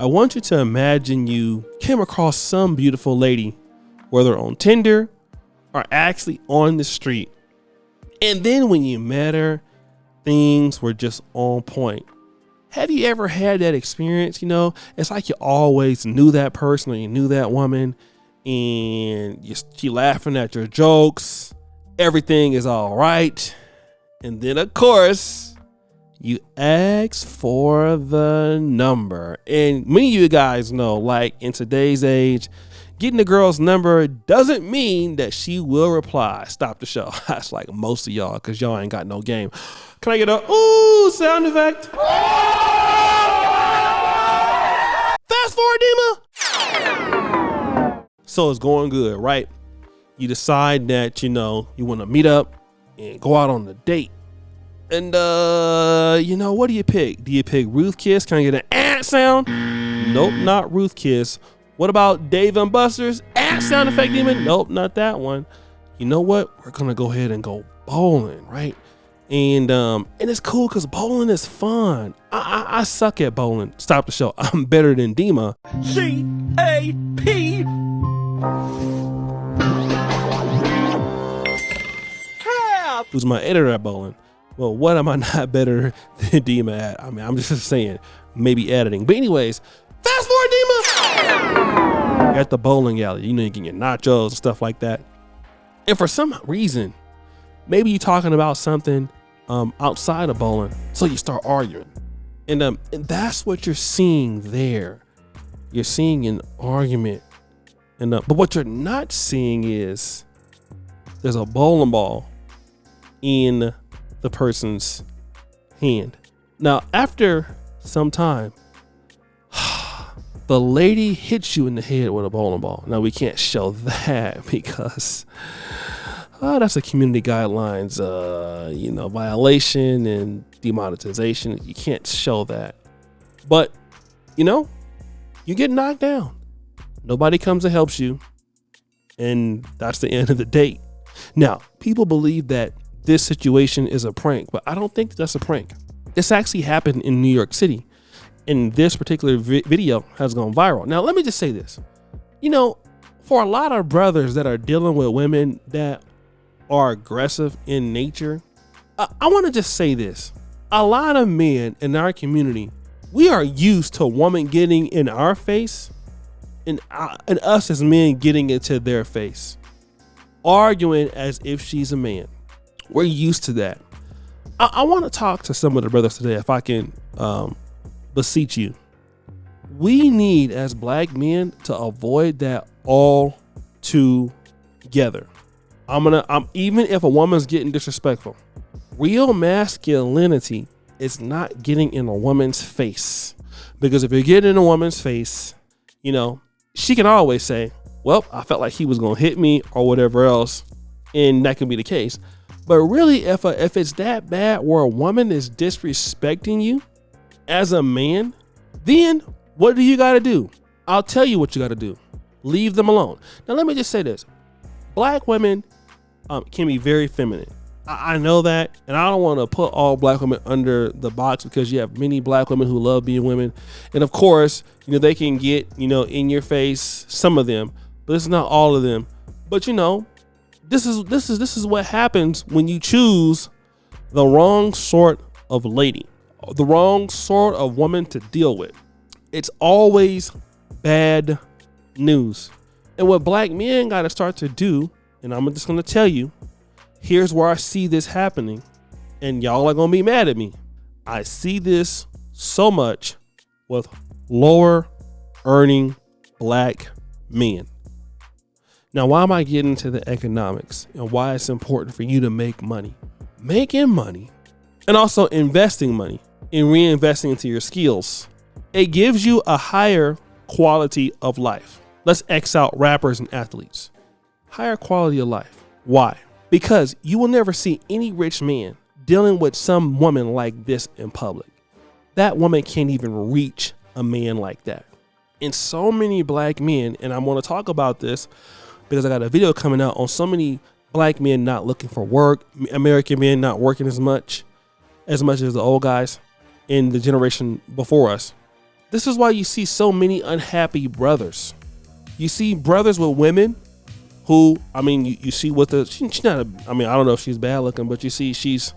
I want you to imagine you came across some beautiful lady, whether on Tinder or actually on the street. And then when you met her, things were just on point. Have you ever had that experience? You know, it's like you always knew that person or you knew that woman and she laughing at your jokes. Everything is all right. And then, of course, you ask for the number. And many of you guys know, like in today's age, getting a girl's number doesn't mean that she will reply. Stop the show. That's like most of y'all, because y'all ain't got no game. Can I get a ooh sound effect? Fast forward, Dima. So it's going good, right? You decide that, you know, you want to meet up and go out on a date. And, you know, what do you pick? Do you pick Ruth Kiss? Can I get an ant sound? Nope, not Ruth Kiss. What about Dave and Buster's ant sound effect, Demon? Nope, not that one. You know what? We're going to go ahead and go bowling, right? And it's cool because bowling is fun. I suck at bowling. Stop the show. I'm better than Dima. C-A-P. Who's my editor at bowling? Well, what am I not better than Dima at? I mean, I'm just saying, maybe editing. But anyways, fast forward, Dima. You're at the bowling alley. You know, you get your nachos and stuff like that. And for some reason, maybe you're talking about something outside of bowling. So you start arguing. And that's what you're seeing there. You're seeing an argument. And but what you're not seeing is there's a bowling ball in the person's hand. Now, after some time, the lady hits you in the head with a bowling ball. Now, we can't show that because that's a community guidelines, violation and demonetization. You can't show that. But, you know, you get knocked down. Nobody comes and helps you. And that's the end of the date. Now, people believe that this situation is a prank, but I don't think that's a prank. This actually happened in New York City, and this particular video has gone viral. Now, let me just say this. You know, for a lot of brothers that are dealing with women that are aggressive in nature, I want to just say this. A lot of men in our community, we are used to a woman getting in our face and us as men getting into their face, arguing as if she's a man. We're used to that. I want to talk to some of the brothers today, if I can beseech you. We need, as black men, to avoid that all together. Even if a woman's getting disrespectful, real masculinity is not getting in a woman's face. Because if you're getting in a woman's face, you know, she can always say, well, I felt like he was going to hit me or whatever else. And that can be the case. But really, if it's that bad where a woman is disrespecting you as a man, then what do you got to do? I'll tell you what you got to do. Leave them alone. Now, let me just say this. Black women can be very feminine. I know that. And I don't want to put all black women under the box because you have many black women who love being women. And of course, you know, they can get, you know, in your face, some of them, but it's not all of them. But, you know, This is what happens when you choose the wrong sort of lady, the wrong sort of woman to deal with. It's always bad news. And what black men got to start to do, and I'm just going to tell you, here's where I see this happening, and y'all are going to be mad at me. I see this so much with lower earning black men. Now, why am I getting into the economics and why it's important for you to make money? Making money and also investing money and reinvesting into your skills. It gives you a higher quality of life. Let's X out rappers and athletes. Higher quality of life. Why? Because you will never see any rich man dealing with some woman like this in public. That woman can't even reach a man like that. And so many black men, and I'm going to talk about this because I got a video coming out on so many black men not looking for work, American men not working as much as the old guys in the generation before us. This is why you see so many unhappy brothers. You see brothers with women who, I mean, you see what she's not, I don't know if she's bad looking, but you see she's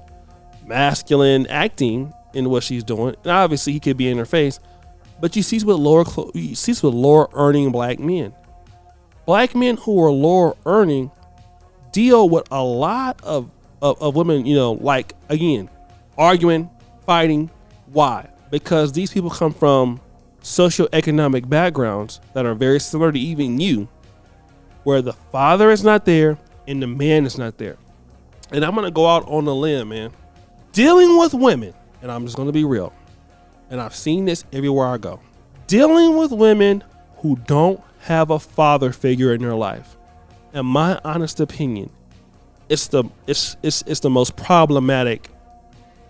masculine acting in what she's doing. And obviously he could be in her face, but you see with lower earning black men. Black men who are lower earning deal with a lot of women, like, again, arguing, fighting. Why? Because these people come from socioeconomic backgrounds that are very similar to even you, where the father is not there and the man is not there. And I'm going to go out on a limb, man. Dealing with women, and I'm just going to be real, and I've seen this everywhere I go. Dealing with women who don't have a father figure in their life, in my honest opinion, it's the most problematic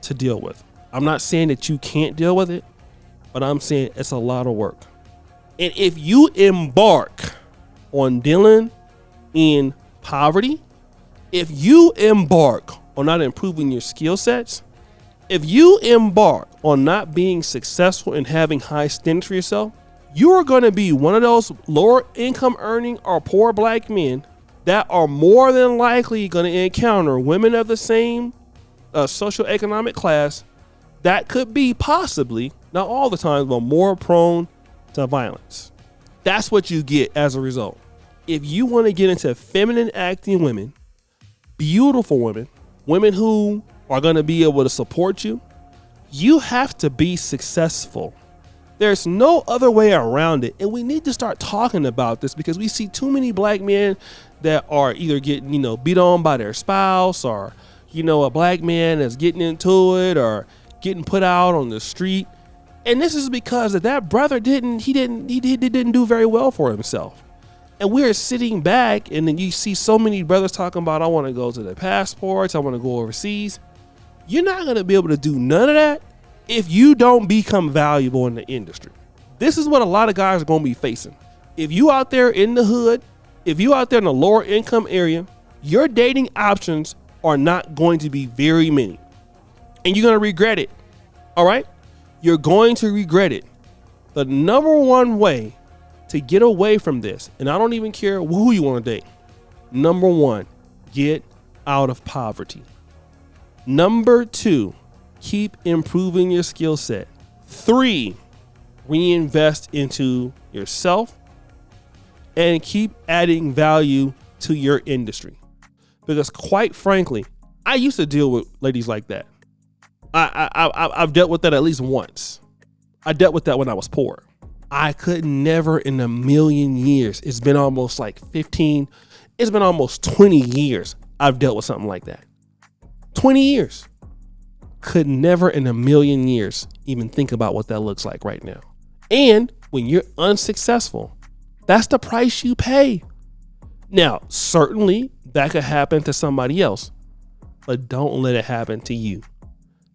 to deal with. I'm not saying that you can't deal with it, but I'm saying it's a lot of work. And if you embark on dealing in poverty, if you embark on not improving your skill sets, if you embark on not being successful and having high standards for yourself, you are going to be one of those lower income earning or poor black men that are more than likely going to encounter women of the same socioeconomic class that could be possibly, not all the time, but more prone to violence. That's what you get as a result. If you want to get into feminine acting women, beautiful women, women who are going to be able to support you, you have to be successful. There's no other way around it. And we need to start talking about this because we see too many black men that are either getting, beat on by their spouse, or, a black man that's getting into it or getting put out on the street. And this is because that brother didn't do very well for himself. And we're sitting back, and then you see so many brothers talking about, I want to go to the passports, I want to go overseas. You're not going to be able to do none of that if you don't become valuable in the industry. This is what a lot of guys are going to be facing. If you out there in the hood, if you out there in a lower income area, your dating options are not going to be very many. And you're going to regret it. All right? You're going to regret it. The number one way to get away from this, and I don't even care who you want to date. Number one, get out of poverty. Number two, keep improving your skill set. 3, reinvest into yourself and keep adding value to your industry. Because quite frankly, I used to deal with ladies like that. I've dealt with that at least once. I dealt with that when I was poor. I could never in a million years. It's been almost like 15. It's been almost 20 years I've dealt with something like that. 20 years. Could never in a million years even think about what that looks like right now. And when you're unsuccessful, that's the price you pay. Now, certainly that could happen to somebody else, but don't let it happen to you,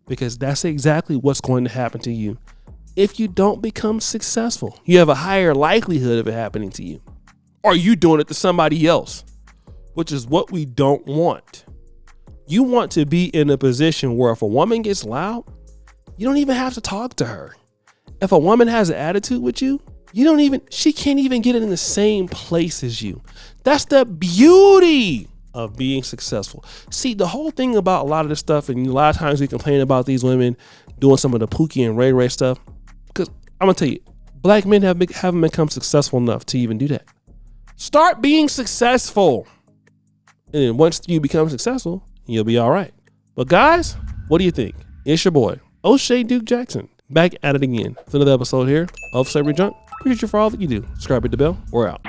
because that's exactly what's going to happen to you. If you don't become successful, you have a higher likelihood of it happening to you, or you doing it to somebody else, which is what we don't want. You want to be in a position where if a woman gets loud, you don't even have to talk to her. If a woman has an attitude with you, she can't even get in the same place as you. That's the beauty of being successful. See, the whole thing about a lot of this stuff, and a lot of times we complain about these women doing some of the Pookie and Ray Ray stuff, because I'm gonna tell you, black men haven't become successful enough to even do that. Start being successful, and then once you become successful, you'll be all right. But guys, what do you think? It's your boy, O'Shea Duke Jackson, back at it again with another episode here of Slavery Junk. Appreciate you for all that you do. Subscribe, hit the bell. We're out.